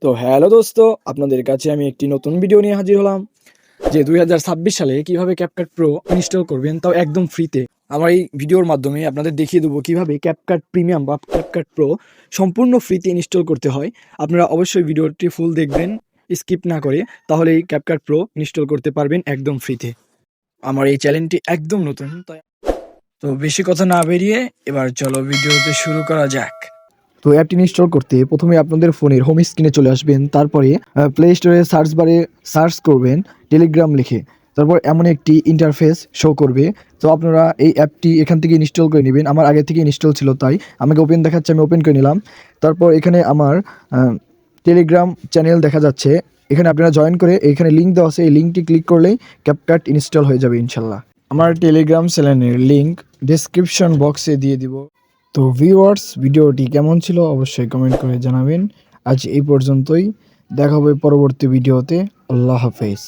তো হ্যালো দোস্ত, আপনাদের কাছে আমি একটি নতুন ভিডিও নিয়ে হাজির হলাম যে 2026 সালে কিভাবে ক্যাপকাট প্রো ইনস্টল করবেন, তাও একদম ফ্রিতে। আমার এই ভিডিওর মাধ্যমে আপনাদের দেখিয়ে দেবো কিভাবে ক্যাপকাট প্রিমিয়াম বা ক্যাপকাট প্রো সম্পূর্ণ ফ্রিতে ইনস্টল করতে হয়। আপনারা অবশ্যই ভিডিওটি ফুল দেখবেন, স্কিপ না করে, তাহলে এই ক্যাপকাট প্রো ইনস্টল করতে পারবেন একদম ফ্রিতে। আমার এই চ্যানেলটি একদম নতুন, তাই তো বেশি কথা না বেরিয়ে এবার চলো ভিডিওতে শুরু করা যাক। তো অ্যাপটি ইনস্টল করতে প্রথমে আপনাদের ফোনের হোম স্ক্রিনে চলে আসবেন, তারপরে প্লে স্টোরে সার্চ বারে সার্চ করবেন টেলিগ্রাম লিখে। তারপর এমন একটি ইন্টারফেস শো করবে। তো আপনারা এই অ্যাপটি এখান থেকে ইনস্টল করে নেবেন। আমার আগে থেকে ইনস্টল ছিল, তাই আমাকে ওপেন দেখাচ্ছে, আমি ওপেন করে নিলাম। তারপর এখানে আমার টেলিগ্রাম চ্যানেল দেখা যাচ্ছে, এখানে আপনারা জয়েন করে এখানে লিঙ্ক দেওয়া আছে, এই লিঙ্কটি ক্লিক করলেই ক্যাপকাট ইনস্টল হয়ে যাবে ইনশাল্লাহ। আমার টেলিগ্রাম চ্যানেলের লিঙ্ক ডেসক্রিপশন বক্সে দিয়ে দিব। তো ভিউয়ার্স, ভিডিওটি কেমন ছিল অবশ্যই কমেন্ট করে জানাবেন। আজ এই পর্যন্তই, দেখা হবে পরবর্তী ভিডিওতে। আল্লাহ হাফেজ।